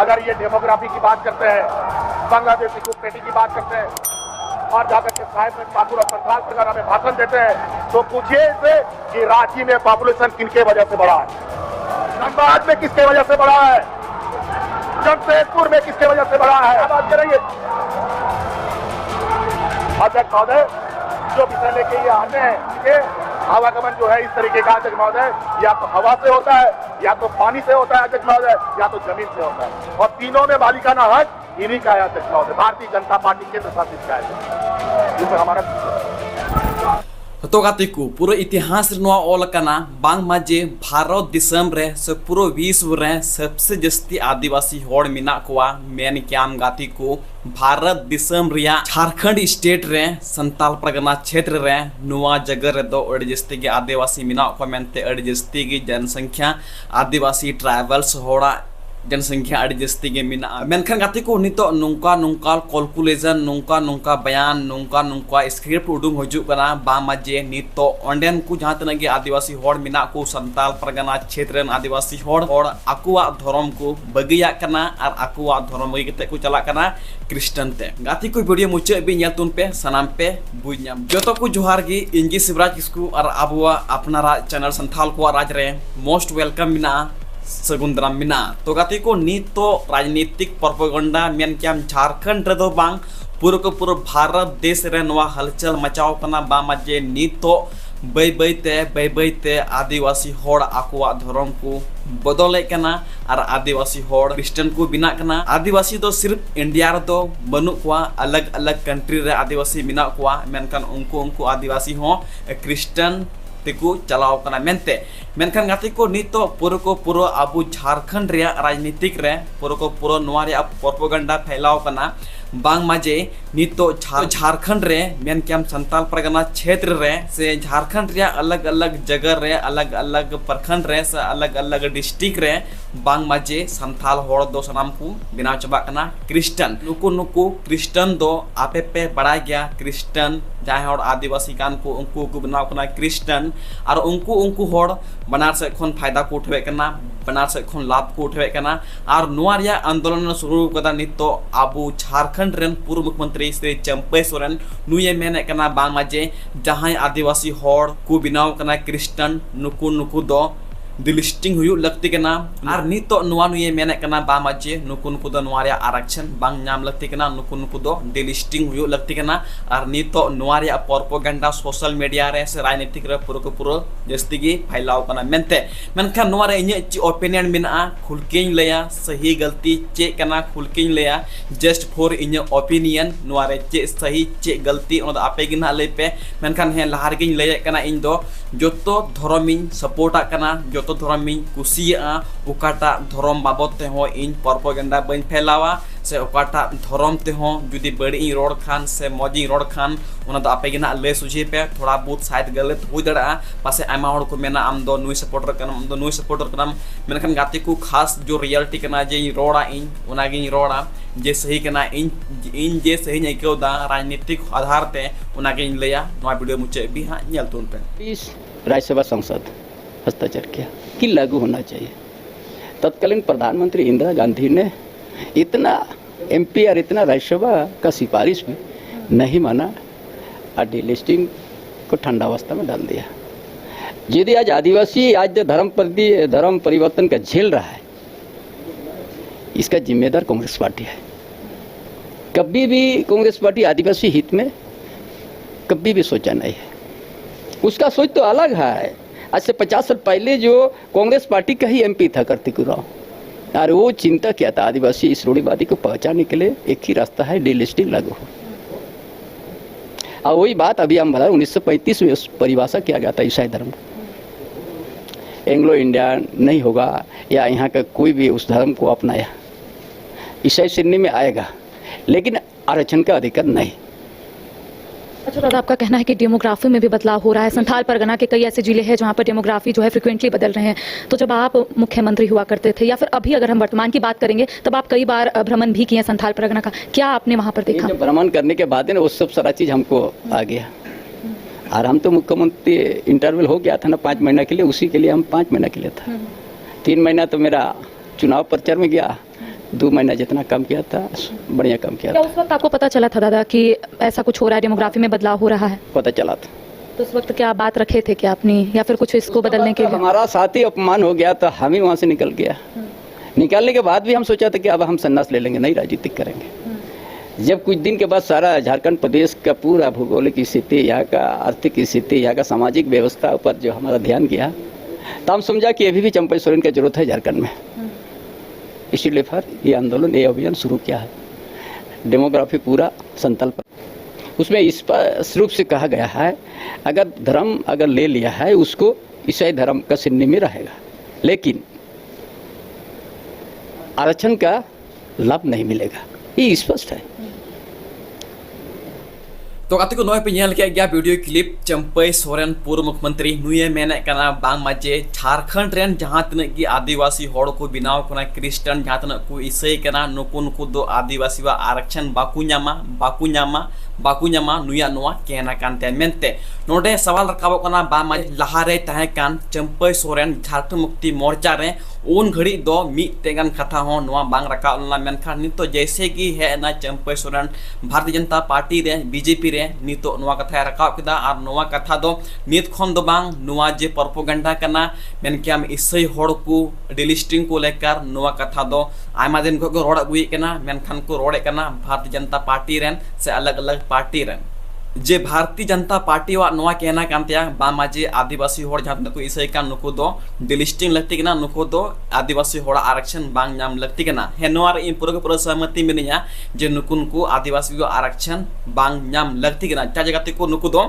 अगर ये डेमोग्राफी की बात करते हैं, बांग्लादेश इक्विटी की बात करते हैं और जाकर के साहिब में ठाकुर और संथाल परगना में भाषण देते हैं, तो पूछिए इसे कि रांची में पॉपुलेशन किनके वजह से बढ़ा है, धनबाद में किसके वजह से बढ़ा है, जमशेदपुर में किसके वजह से बढ़ा है। बात करेंगे अध्यक्ष महोदय, जो विषय लेके ये आते हैं कि आवागमन जो है इस तरीके का अध्यक्ष महोदय या तो हवा से होता है, या तो पानी से होता है अध्यक्ष महोदय, या तो जमीन से होता है, और तीनों में मालिकाना हक इन्हीं का है अध्यक्ष महोदय, भारतीय जनता पार्टी केंद्र शासित का है, जिसमें हमारा तो गातिकु पूरा इतिहास ऑल बांग माजे भारत दिसम रे से पूरा विश्व रे सबसे जस्ती आदिवासी होड़ मिना कोआ मेन क्याम गातिकु भारत दिसम रिया झारखंड स्टेट रे संताल परगना क्षेत्र रे नुआ जगह रे दो अड़ी जस्ती के आदिवासी मिना को मेनते अड़ी जस्ती की जनसंख्या आदिवासी ट्राइबल्स होड़ा जनसंख्या अड़ी जस्ती के मिना मेनखान गाती को नितो नुंका नुंका कैलकुलेशन नुंका नुंका बयान नुंका नुंका स्क्रिप्ट उडुंग हजू कना बा मजे नितो ओंडेन को जहां तनगे आदिवासी होड़ मिना को संताल परगना क्षेत्र आदिवासी होड़ और आकुआ धर्म को बगिया कना और आकुआ धर्म बगी कते को चला कना क्रिश्चियन ते गाती को वीडियो मुचे बि नेल तुन पे सनाम पे बुझनाम जोतो को जोहार गी इंजी शिवराज किस्कू और आबुआ अपनारा चैनल संथाल को राज रे मोस्ट वेलकम मिना सगुंदरा मिना तो गाती को नीतो राजनीतिक प्रोपेगेंडा मेन क्याम झारखंड रे दो बांग पूरा को पूरा भारत देश रे नवा हलचल मचाव कना बा मजे नीतो बै बैते आदिवासी होड़ आकुआ धर्म को बदले कना और आदिवासी होड़ क्रिश्चियन को बिना कना आदिवासी तो सिर्फ इंडिया रे तो बनु कोआ अलग अलग कंट्री रे आदिवासी बिना कोआ मेनकान उनको आदिवासी हो क्रिश्चियन को चलाव कना मेनते मेनखान गाती को नितो पूरा अबु झारखंड रे राजनीतिक रे पूरा नवा रे प्रोपेगेंडा फैलाव कना बांग माजे नितो झारखंड रे मेन क्याम संताल परगना क्षेत्र रे से झारखंड रे अलग अलग जगह रे अलग अलग प्रखंड रे से अलग अलग डिस्ट्रिक्ट रे बांग माजे संथाल होड़ दो सनाम को बिना चबा कना क्रिश्चियन नुकु क्रिश्चियन दो आपे पे बड़ा गया क्रिश्चियन जहां होड़ आदिवासी कान को उनको को बनाव कना क्रिश्चियन और उनको होड़ बनार से खन फायदा को उठवे कना बनार से खन लाभ को उठवे कना और नोआ रिया आंदोलन शुरू कदा नितो आबू झारखंड रेन पूर्व मुख्यमंत्री श्री चंपे सोरेन नुये मेने कना बांग माजे जहां आदिवासी होड़ को बिनाव कना क्रिश्चियन नुकु दो डिलिस्टिंग हुई लगती के नाम और नितो नुआ नुये मेने कना बा मजे नुकु दो नुआ रे आरक्षण बांग नाम लगती के ना नुकु दो डिलिस्टिंग हुई लगती के ना और नितो नुआ रे प्रोपेगेंडा सोशल मीडिया रे से राजनीतिक रे पूरा जस्ती की फैलाव कना मेनते मेनखान नुआ रे इnye ची ओपिनियन मिना खुलकेኝ लया सही गलती चे कना खुलकेኝ लया जस्ट फॉर इnye ओपिनियन नुआ रे चे सही चे गलती ओन आपे गिना ले पे मेनखान हे लहार गिኝ लया कना इन दो जोतो धर्मिन सपोर्टा कना तो धर्म कुसिया उकाटा धर्म बाबत ते हो इन प्रोपेगेंडा बन फैलावा से उकाटा धर्म ते हो जुदी बड़ी रोड खान से मौजी रोड खान उना तो आपे गिना ले सुझे पे थोड़ा बहुत शायद गलत हो दड़ा पासे आमा होड़ को मेना आम दो नुई सपोर्टर कना आम दो नुई सपोर्टर कना मेनखान गाते को खास जो रियलिटी कना जे रोड़ा इन उना गिन रोड़ा जे सही कना इन जे सही नै को दा राजनीतिक आधार ते उना गिन लेया नवा वीडियो मुचे भी हां नेल तुन पे इस राज्यसभा संसद हस्ताक्षर किया कि लागू होना चाहिए। तत्कालीन प्रधानमंत्री इंदिरा गांधी ने इतना एमपी और इतना राज्यसभा का सिफारिश भी नहीं माना और डिलिस्टिंग को ठंडा अवस्था में डाल दिया। यदि आज आदिवासी आज धर्म परिवर्तन का झेल रहा है, इसका जिम्मेदार कांग्रेस पार्टी है। कभी भी कांग्रेस पार्टी आदिवासी हित में कभी भी सोचा नहीं है। उसका सोच तो अलग है। आज से 50 साल पहले जो कांग्रेस पार्टी का ही एमपी था कार्तिक उरांव, और वो चिंता क्या था आदिवासी इस रूढ़िवादी को पहचानने के लिए एक ही रास्ता है, डिलिस्टिंग लागू हो। और वही बात अभी हम बता 1935 में परिभाषा किया गया था ईसाई धर्म, एंग्लो इंडियन नहीं होगा या यहाँ का कोई भी उस धर्म को अपनाया ईसाई श्रेणी में आएगा, लेकिन आरक्षण का अधिकार नहीं। अच्छा दादा, आपका कहना है कि डेमोग्राफी में भी बदलाव हो रहा है। संथाल परगना के कई ऐसे जिले हैं जहां पर डेमोग्राफी जो है फ्रिक्वेंटली बदल रहे हैं। तो जब आप मुख्यमंत्री हुआ करते थे या फिर अभी अगर हम वर्तमान की बात करेंगे, तब आप कई बार भ्रमण भी किए संथाल परगना का, क्या आपने वहां पर देखा? भ्रमण करने के बाद वो सब सारा चीज़ हमको आ गया। और हम तो मुख्यमंत्री इंटरवल हो गया था ना 5 महीना के लिए, उसी के लिए हम 5 महीना के लिए था। 3 महीना तो मेरा चुनाव प्रचार में गया, 2 महीना जितना काम किया था बढ़िया काम किया क्या था। उस वक्त आपको पता चला था दादा कि ऐसा कुछ हो रहा है, डेमोग्राफी में बदलाव हो रहा है? पता चला था। तो उस वक्त क्या बात रखे थे क्या अपनी, या फिर कुछ इसको बदलने के लिए? हमारा साथी अपमान हो गया तो हम ही वहाँ से निकल गया। निकालने के बाद भी हम सोचा था कि अब हम संन्यास ले लेंगे, नहीं राजनीतिक करेंगे। जब कुछ दिन के बाद सारा झारखंड प्रदेश का पूरा भूगोलिक स्थिति, यहाँ का आर्थिक स्थिति, यहाँ का सामाजिक व्यवस्था पर जो हमारा ध्यान गया, तो हम समझा कि अभी भी चंपई सोरेन की जरूरत है झारखंड में। इसीलिए फिर ये आंदोलन, ये अभियान शुरू किया है। डेमोग्राफी पूरा संथाल पर, उसमें स्पष्ट रूप से कहा गया है अगर धर्म अगर ले लिया है उसको ईसाई धर्म का श्रेणी में रहेगा, लेकिन आरक्षण का लाभ नहीं मिलेगा, ये स्पष्ट है। तो गाते को नोए पे नेल के गया वीडियो क्लिप चंपई सोरेन पूर्व मुख्यमंत्री नुए मेने कना बांग माजे झारखंड रेन जहां तनक की आदिवासी होड़ को बिनाव कना क्रिश्चियन जहां तनक को ईसाई कना नुकु दो आदिवासी वा आरक्षण बाकू न्यामा नुया नोआ केना कानते मेनते नोडे सवाल रकाबो कना बा मा लहारे तहे कान चंपई सोरेन झारखंड मुक्ति मोर्चा रे उन घड़ी दो मी तेगन कथा हो नोआ बांग रका उनला मेनखा नितो जैसे कि है ना चंपई सोरेन भारतीय जनता पार्टी रे बीजेपी रे नितो नोआ कथा रकाब किदा और नोआ कथा दो नित खन दो बांग नोआ जे प्रोपोगंडा कना मेन के हम ईसाई होड़ को डिलिस्टिंग को लेकर नोआ कथा दो आयमा दिन को रोड अगुई कना मेनखान को रोडे कना भारतीय जनता पार्टी रेन से अलग अलग पार्टी रेन जे भारतीय जनता पार्टी वा नोआ कहना कानतिया बा माजे आदिवासी होड़ जहां को ईसाई का नुको दो डिलिस्टिंग लगती कना नुको दो आदिवासी होड़ आरक्षण बांग नाम लगती कना हे नोआ रे पूरा सहमति मिनिया जे नुकुन को आदिवासी को आरक्षण बांग नाम लगती कना चा जगह को नुको दो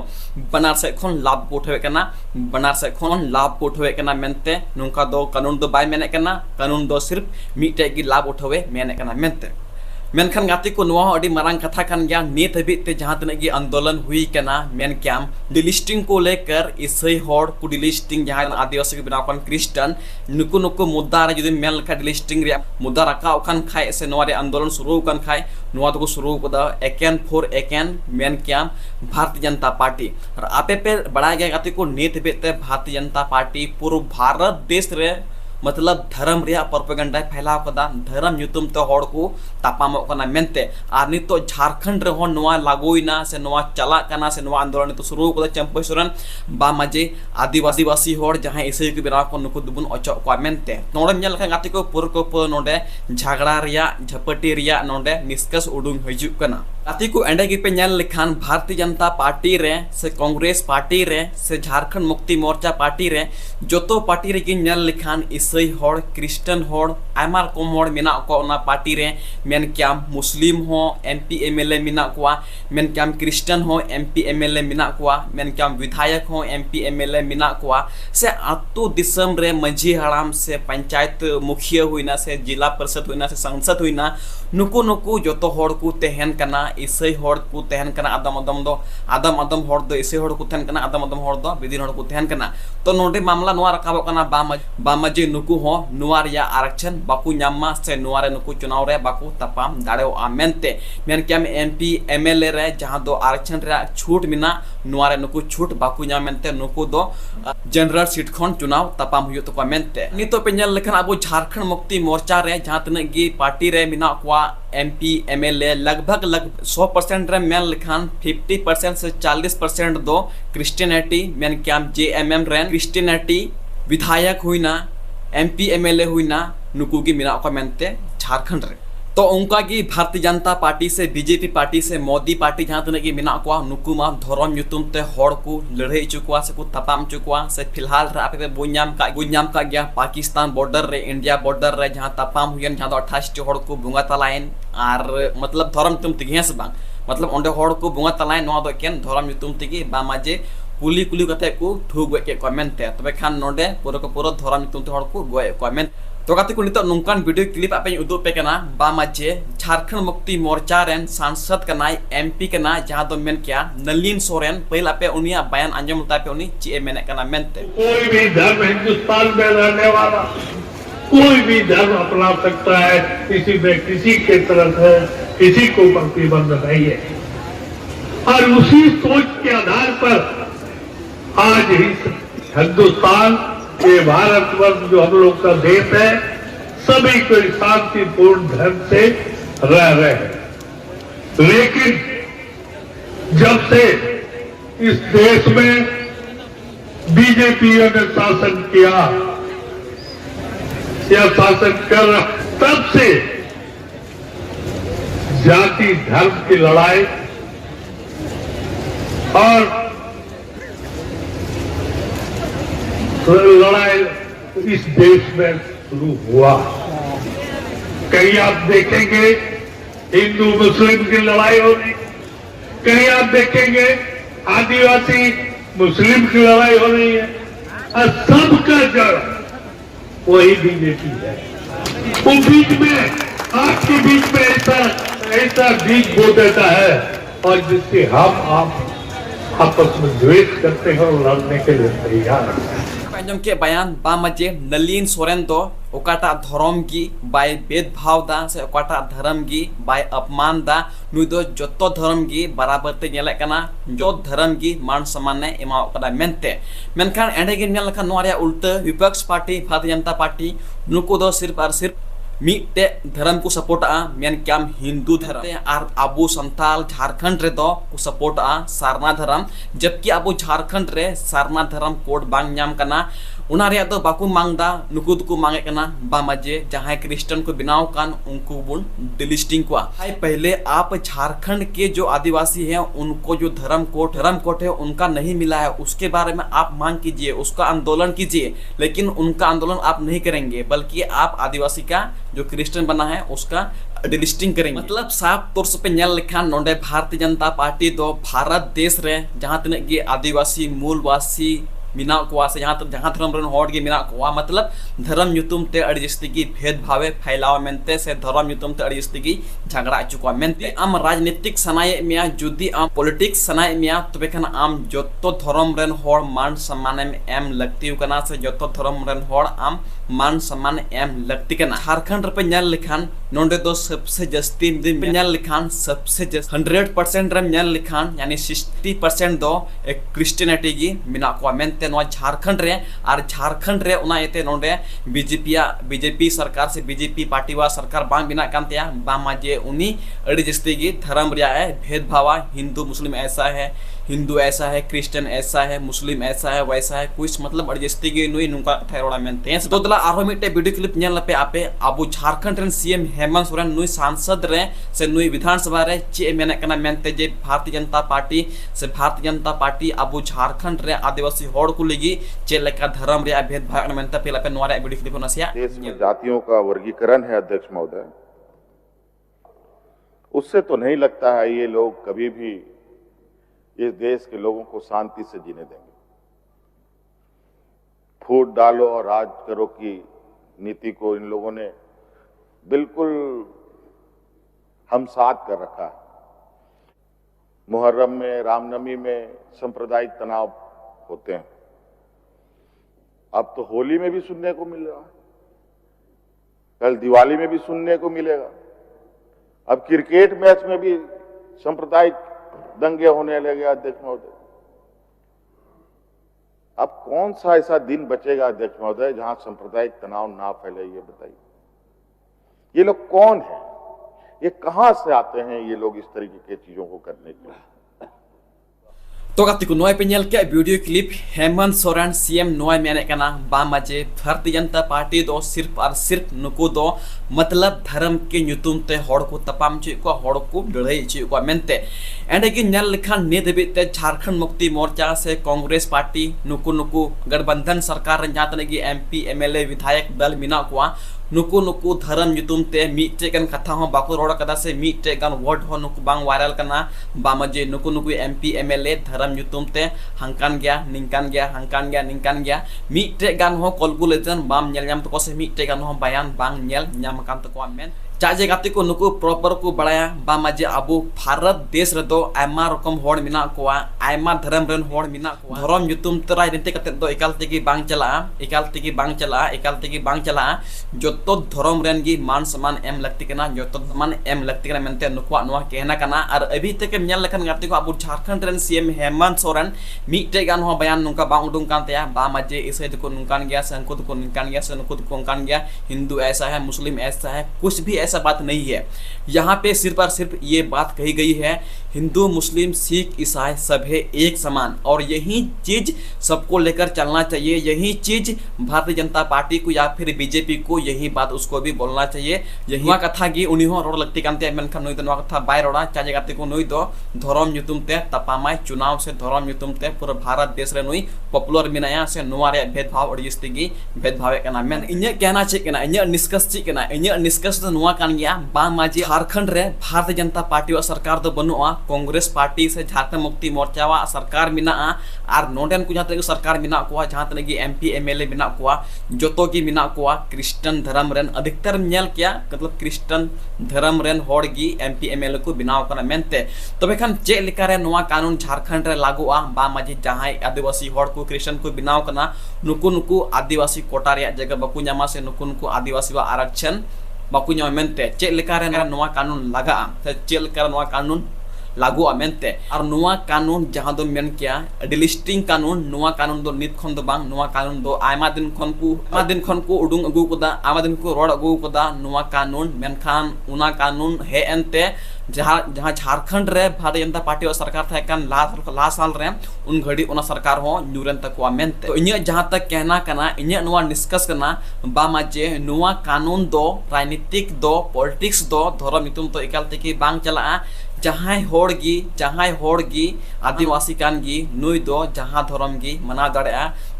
बनार से खन लाभ को उठवे कना बनार से खन लाभ को उठवे कना मेनते नुका दो कानून दो बाय मेने कना कानून दो सिर्फ मिटे की लाभ उठवे मेने कना मेनते मेनखान गाते को नुआ अडी मारंग कथा कान गया नित हबित ते जहां तने की आंदोलन हुई कना मेन क्याम डिलिस्टिंग को लेकर ईसाई होड़ को डिलिस्टिंग जहां आदिवासी के बिना क्रिश्चियन नुको मुद्दा रे जदि मेन लखा डिलिस्टिंग रे मुद्दा रखा ओखान खाय से नोआ रे आंदोलन शुरू कन खाय नोआ तो शुरू कदा एकेन फॉर एकेन मेन क्याम भारतीय जनता पार्टी और आपे पे बड़ा गया गाते को नित हबित ते भारतीय जनता पार्टी पूरा भारत देश रे मतलब धर्म रिया प्रोपेगेंडा फैलाव कदा धर्म ᱧᱩᱛᱩᱢ ते होड़ को तापामो कना मेनते आर नितो झारखंड रे हो नोआ लागोइना से नोआ चला कना से नोआ आंदोलन तो शुरू कदा चंपई सोरेन बा माजे आदिवासी होड़ जहां ईसाई के बिना को नुको दुबुन अचो को मेनते नोडे नेल लखा गाते को पुर नोडे झगड़ा रिया झपटी रिया नोडे निष्कर्ष उडुंग हिजु कना गाते को एंडे की पे नेल लिखान भारतीय जनता पार्टी रे से कांग्रेस पार्टी रे से झारखंड मुक्ति मोर्चा पार्टी रे जोतो पार्टी रे की नेल लिखान ईसाई होड़ क्रिश्चियन होड़ आयमार कम होड़ मेना को ना पार्टी रे मेन क्याम मुस्लिम हो एमपी एमएलए मेना कोआ मेन क्याम क्रिश्चियन हो एमपी एमएलए मेना कोआ मेन क्याम विधायक हो एमपी एमएलए मेना कोआ से आतु दिसम रे मंझी हड़ाम से पंचायत मुखिया हुईना से जिला परिषद हुईना से संसद हुईना नुको जोतो होड़ को तेहन कना ईसाई होड़ को तेहन कना आदम होड़ दो ईसाई होड़ को तेहन कना आदम होड़ दो विदिन होड़ को तेहन कना तो नोडे मामला नोआ रकाबो कना बामजे नुकु हो नुआ रिया आरक्षण बाकू न्यामा से नुआ रे नुकु चुनाव रे बाकू तपाम दाड़ेओ मेनते मेन क्या एमपी एमएलए रे जहां दो आरक्षण रे छूट मिना नुआ रे नुकु छूट बाकू न्याम मेनते नुकु दो जनरल सीट खन चुनाव तपाम हुयो तो मेनते नितो पे नेल लेखन अब झारखंड मुक्ति मोर्चा रे जहां तने गी पार्टी रे मिना क्वा एमपी एमएलए लगभग 100% रे मेन लिखान 50% से 40% दो क्रिश्चियनिटी मेन क्या जेएमएम रे क्रिश्चियनिटी विधायक हुईना एमपी एमएलए हुईना नुकु की मिना को मेनते झारखंड रे तो उनका की भारतीय जनता पार्टी से बीजेपी पार्टी से मोदी पार्टी जहां तने की मिना को नुकु मा धर्म ᱧᱩᱛᱩᱢ ते होड़ को लड़ाई चुकवा से को तपाम चुकवा से फिलहाल रे आपे बुन्याम का गया पाकिस्तान बॉर्डर रे इंडिया बॉर्डर रे जहां तपाम हुयन जहां 28 होड़ को बुंगा तलायन और मतलब धर्म ᱧᱩᱛᱩᱢ तिगे से बांग मतलब ओंडे होड़ को बुंगा तलायन नो दो केन धर्म ᱧᱩᱛᱩᱢ तिगे बा माजे कुली कते को ठुग के कमेंट ते तबे खान नोडे पूरा धर्म ᱧᱩᱛᱩᱢ ते होड़ को गोय कमेंट तो गाते को नितो नोंकान वीडियो क्लिप आपे उदुग पे कना बा माजे झारखंड मुक्ति मोर्चा रेन सांसद कना एमपी कना जहां दो मेन क्या नलिन सोरेन पहिला पे उनिया बयान अंजम तापे उनी ची मेने कना मेनते कोई भी धर्म हिंदुस्तान में रहने वाला कोई भी धर्म अपना सकता है, किसी में किसी के तरफ है, किसी को प्रतिबंध नहीं है। और उसी सोच के आधार पर आज ही हिंदुस्तान ये भारतवर्ष जो हम लोग का देश है, सभी कोई शांतिपूर्ण ढंग से रह रहे हैं। लेकिन जब से इस देश में बीजेपी ने शासन किया या शासन कर रहा, तब से जाति धर्म की लड़ाई और लड़ाई इस देश में शुरू हुआ। कहीं आप देखेंगे हिंदू मुस्लिम की लड़ाई हो रही, कहीं आप देखेंगे आदिवासी मुस्लिम की लड़ाई हो रही है, और सबका जड़ वही बीजेपी है। वो बीच में आपके बीच में ऐसा बीज बो देता है और जिससे हम आप आपस में द्वेष करते हैं और लड़ने के लिए तैयार हैं। आंजम के बयान बामजे नलिन सोरेन दो ओकाटा धर्म की बाय भेदभाव दा से ओकाटा धर्म की बाय अपमान दा नुई दो जत्तो धर्म की बराबर ते नेले कना जो धर्म की मान सम्मान ने एमा ओकाटा मेनते मेनखान एंडे गे नेल लखा नोरिया उल्टा विपक्ष पार्टी भारतीय जनता पार्टी नुको दो सिर्फ और सिर्फ मीटे धर्म को सपोर्ट मेन क्याम हिंदू धर्म और अबू संताल झारखंड रे दो को सपोर्ट सारना धर्म, जबकि अबू झारखंड रे सारना धर्म कोड बांग नाम कना उना रे दो बाकू मांगदा नुकु दुकु मांगे कना बामजे जहां क्रिश्चियन को बिनाव कान उनको बुन डिलिस्टिंग को हाय। पहले आप झारखंड के जो आदिवासी हैं उनको जो धर्म कोड है उनका नहीं मिला है, उसके बारे में आप मांग कीजिए, उसका आंदोलन कीजिए, लेकिन उनका आंदोलन आप नहीं करेंगे, बल्कि आप आदिवासी का जो क्रिश्चियन बना है उसका डिलिस्टिंग करेंगे। मतलब साफ तौर पे नेल लेखान नोंडे भारतीय जनता पार्टी दो भारत देश रे जहां तने गे आदिवासी मूलवासी मिना को से जहां धर्म रन हॉट के मिना को मतलब धर्म युतुम ते अड़जस्ती की भेदभावे फैलाव मेनते से धर्म युतुम ते अड़जस्ती की झगड़ा चुका मेनते आम राजनीतिक सनाय मिया जुदी आम पॉलिटिक्स सनाय मिया तबे खान आम जत्तो धर्म रन हॉर मान सम्मान एम लगती कना से जत्तो धर्म रन हॉर आम मान सम्मान एम लगती कना। झारखंड पे नेल लिखान नोंडे दो सबसे जस्ती नेल लिखान सबसे 100% रन नेल लिखान यानी 60% दो एक क्रिश्चियनिटी की मिना को मेनते नो झारखंड रे और झारखंड रे उना एते नोंडे बीजेपी सरकार से बीजेपी पार्टी वा सरकार बांग बिना कांतिया बामा जे उनी अड़ी जस्ती की धर्म रिया है भेदभाव हिंदू मुस्लिम ऐसा है, हिंदू ऐसा है, क्रिश्चियन ऐसा है, मुस्लिम ऐसा है, वैसा है, कुछ मतलब अड़जस्ती की नुई नुका ठहरोड़ा मेनते हैं। तो दला आरो मिटे वीडियो क्लिप नेल लपे आपे अबू झारखंड रे सीएम हेमंत सोरेन नुई सांसद रे से नुई विधानसभा रे चे मेने कना मेनते जे भारतीय जनता पार्टी अबू झारखंड रे आदिवासी होड़ को लगी चे लेका धर्म रे भेदभाव मेनते पे लपे नोरा वीडियो क्लिप नसिया देश में जातियों का वर्गीकरण है अध्यक्ष महोदय, उससे तो नहीं लगता है ये लोग कभी भी इस देश के लोगों को शांति से जीने देंगे। फूट डालो और राज करो की नीति को इन लोगों ने बिल्कुल हमसात कर रखा है। मुहर्रम में, रामनवमी में सांप्रदायिक तनाव होते हैं, अब तो होली में भी सुनने को मिल रहा है, कल दिवाली में भी सुनने को मिलेगा, अब क्रिकेट मैच में भी सांप्रदायिक दंगे होने लगे। अध्यक्ष महोदय, अब कौन सा ऐसा दिन बचेगा अध्यक्ष महोदय जहां सांप्रदायिक तनाव ना फैले, ये बताइए। ये लोग कौन हैं, ये कहां से आते हैं ये लोग इस तरीके की चीजों को करने के लिए। तो गातिको नोय पे नेल के video clip Hemant Soren CM नोय मेने कना बामजे भारतीय जनता पार्टी दो सिर्फ और सिर्फ नुको दो मतलब धर्म के नुतुम ते होड़ को तपाम चे को होड़ को लड़ाई चे को मेनते एंडे की नेल लिखान ने देबे झारखंड मुक्ति मोर्चा से कांग्रेस पार्टी नुको गठबंधन सरकार जातने की एमपी एमएलए विधायक दल मिना को नुको धर्म नुतुम ते मीटे गन कथा हो बाको रोड कदा से मीटे गन वर्ड हो नुको बांग वायरल कना बामजे नुको एमपी एमएलए धर्म नुतुम ते हंकान गया निंकान गया मीटे गन हो कॉलकुलेशन बाम नेल नाम तो से मीटे गन हो बयान बांग नेल नाम कान तो मेन चाहे गाते को नुकु प्रॉपर को बढ़ाया बामा जे अबो भारत देश रे दो आयमा रकम होड़ मिना कोआ आयमा धर्म रेन होड़ मिना कोआ धर्म युतुम तरा राजनीति कते दो एकाल तेगी बांग चला जोतो धर्म रेन गी मान सम्मान एम लगती कना जोतो मान एम लगती कना मेनते नुकुआ नोआ कहना कना और अभी तक नेल लखन गाते को अबो झारखंड रेन सीएम हेमंत सोरेन मीटे गान हो बयान नुका बांग उडुंग कांते बामा जे इसे को नुकान गया संको को नुकान गया संको को नुकान गया हिंदू ऐसा है मुस्लिम ऐसा है कुछ भी ऐसा बात नहीं है। यहाँ पे सिर्फ और सिर्फ ये बात कही गई है हिंदू मुस्लिम सिख ईसाई सभी एक समान और यही चीज सबको लेकर चलना चाहिए। यही चीज भारतीय जनता पार्टी को या फिर बीजेपी को यही बात उसको भी बोलना चाहिए। यही कथा गी उन्हीं रोड लगती कानते मेनखान नुई दो कथा बाय रोड़ा चाहे गाते को नुई दो धर्म युतुम ते तपामाय चुनाव से धर्म युतुम ते पूरा भारत देश रे नुई पॉपुलर मिनाया से नुआ रे भेदभाव और जस्ती गी भेदभाव कना मेन इन्या कहना चे कना इन्या निष्कर्ष चे कना इन्या निष्कर्ष तो नुआ कान गया बांग माजी झारखंड रे भारतीय जनता पार्टी व सरकार दो बनुआ कांग्रेस पार्टी से झारखंड मुक्ति मोर्चा वा सरकार मिना आर नोडेन को जहां सरकार मिना को जहां तक एमपी एमएलए मिना को जोतो की मिना को क्रिश्चियन धर्म रेन अधिकतर नेल किया मतलब क्रिश्चियन धर्म रेन होड़ गी एमपी एमएलए को बनाव कना मेनते तबे खान चे लेका रे नोआ कानून झारखंड रे लागुआ बा माजी जहां आदिवासी होड़ को क्रिश्चियन को बनाव कना नुकु आदिवासी कोटा रे जगह बकु न्यामा से नुकु आदिवासी वा आरक्षण बाकू ᱧᱟᱢ ᱢᱮᱱᱛᱮ ᱪᱮᱫ ᱞᱮᱠᱟ ᱨᱮ ᱱᱚᱣᱟ ᱠᱟᱱᱩᱱ ᱞᱟᱜᱟᱜᱼᱟ ᱥᱮ ᱪᱮᱫ ᱞᱮᱠᱟ ᱱᱚᱣᱟ ᱠᱟᱱᱩᱱ लागुआ मेनते और नुआ कानून जहां दो मेन किया डिलिस्टिंग कानून नुआ कानून दो नित खन दो बांग नुआ कानून दो आयमा दिन खन को उडुंग अगु कोदा आयमा दिन को रोड अगु कोदा नुआ कानून मेनखान उना कानून हे एनते जहां झारखंड रे भारतीय जनता पार्टी और सरकार था कान ला साल रे उन घड़ी उना सरकार हो न्यूरन तक मेनते तो इन्या जहां तक कहना कना इन्या नुआ डिस्कस करना बामा जे नुआ कानून दो राजनीतिक दो पॉलिटिक्स दो धर्म नितुम तो एकाल तक बांग चला जहां होड़गी आदिवासी कान गी नुई दो जहां धर्म गी मनाव दाड़े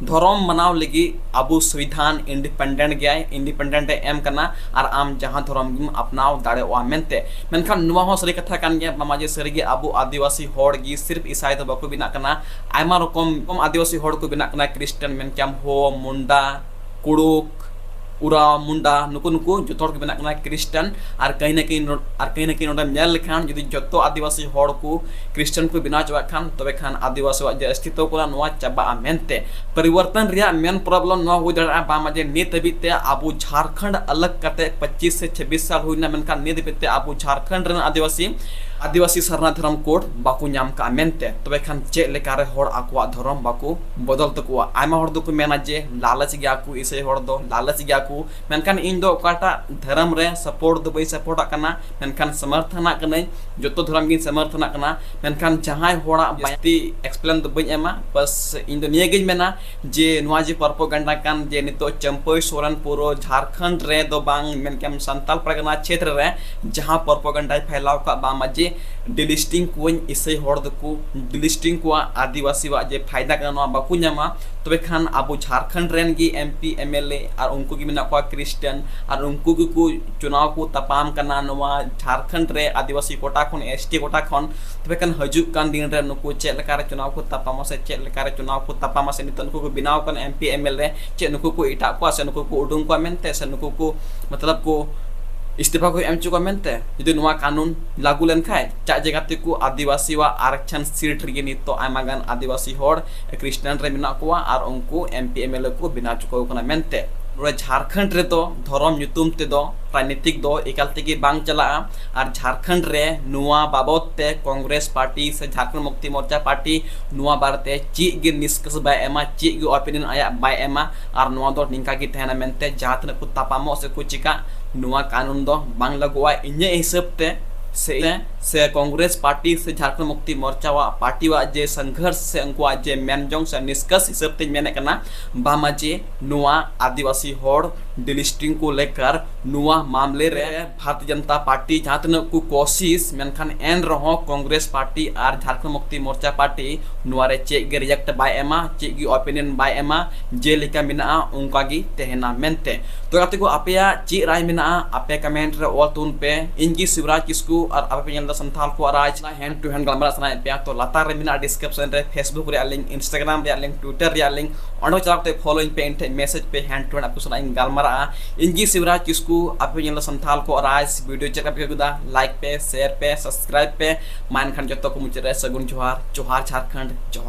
धर्म मनाव लगी अबु संविधान इंडिपेंडेंट गया इंडिपेंडेंट एम करना और आम जहां धर्म गी अपनाव दाड़े मेनते मेनखान नुआ हो सरी कथा कान गया मामा जे सरी गे अबु आदिवासी होड़गी सिर्फ ईसाई तो बको बिना कना आयमा रकम आदिवासी होड़ को बिना कना क्रिश्चियन मेन क्याम हो मुंडा कुड़ुक उरा मुंडा नुकु जो के बना कना क्रिश्चियन और कहीं ना कहीं नोडे नेल लेखान जदि जतो आदिवासी होड़ को क्रिश्चियन को बिना चवा खान तबे खान आदिवासी वा जे अस्तित्व को नोआ चबा मेनते परिवर्तन रिया मेन प्रॉब्लम नोआ हो दरा बामा जे नित बिते आबू झारखंड अलग कते 25 से 26 साल हुइना मेनखान नित बिते आबू झारखंड रन आदिवासी सरना धर्म कोड बाकू नाम का मेनते तबे खान चे लेका रे होड़ आकुआ धर्म बाकू बदल तकुआ आयमा होड़ दो को मेना जे लालच गया को इसे होड़ दो लालच गया को मेनखान इन दो ओकाटा धर्म रे सपोर्ट दो बई सपोर्ट कना मेनखान समर्थना कने जतो धर्म गिन समर्थना कना मेनखान जहां होड़ा बाती एक्सप्लेन दो बई एमा बस इन दो निये गिन मेना जे नोआ जे प्रोपेगेंडा कान जे नितो चंपई सोरन पूरो झारखंड रे दो बांग मेनखान संताल परगना क्षेत्र रे जहां प्रोपेगेंडा फैलाव का बामा जे डिलिस्टिंग को इसे होड़ दको डिलिस्टिंग को आदिवासी वा जे फायदा करना बाकू न्यामा तबे खान आबू झारखंड रेन की एमपी एमएलए और उनको की बिना को क्रिश्चियन और उनको को चुनाव को तपाम करना नवा झारखंड रे आदिवासी कोटा खन एसटी कोटा खन तबे खान हजुक कान दिन रे नुको चे लेकार चुनाव को तपाम से चे लेकार चुनाव को तपाम से नितन को बिनाव कन एमपी एमएलए चे नुको को इटा को से नुको को उडुंग को मेनते से नुको को मतलब को इस्तीफा को एम चुका मेनते यदि नुआ कानून लागू लेन खाए चा जगह को आदिवासी वा आरक्षण सीट रे नित तो आयमागान आदिवासी होड़ क्रिश्चियन रे मिना को और उनको एमपी एमएलए को बिना चुका कना मेनते झारखंड रे दो धर्म नुतुम ते दो राजनीतिक दो एकाल तेगी बांग चला और झारखंड रे नुआ बाबत ते कांग्रेस पार्टी से झारखंड मुक्ति मोर्चा पार्टी नुआ बारते ची गे निष्कर्ष बाय एमा ची गे ओपिनियन आया बाय एमा और नुआ दो निंका की तहना मेनते जहां को तपामो से को चिका नुआ कानून दो बांग लगवा इन्हे हिसाब ते से कांग्रेस पार्टी से झारखंड मुक्ति मोर्चा वा पार्टी वा जे संघर्ष से उनको जे मेनजोंग से निष्कर्ष हिसाब ते मेने करना बामा जे नुआ आदिवासी होड़ डिलिस्टिंग को लेकर नुआ मामले रे भारतीय जनता पार्टी जहां तक को कोशिश मेनखान एन रहो कांग्रेस पार्टी और झारखंड मुक्ति मोर्चा पार्टी नुआ रे चे गे रिजेक्ट बाय एमा चे गे ओपिनियन बाय एमा जे लेका मिना उनका गी तेहना मेनते तो गाते को आपया ची राय मिना आपे कमेंट रे ऑल तुन पे इनकी शिवराज किसको और आप पे संथाल को राज हैंड टू हैंड गलमारा सनाए पे तो लातार रे मिना डिस्क्रिप्शन रे फेसबुक रे लिंक इंस्टाग्राम रे लिंक ट्विटर रे लिंक अंडो चलाते फॉलोइंग पे इनटे मैसेज पे हैंड टू हैंड आपको सुनाई गलमारा इंजी शिवराज किसको आपको ये संथाल को राज वीडियो चेक पे गुदा लाइक पे शेयर पे सब्सक्राइब पे मान खन जतो को मुझे सगुन जोहार जोहार झारखंड जोहार।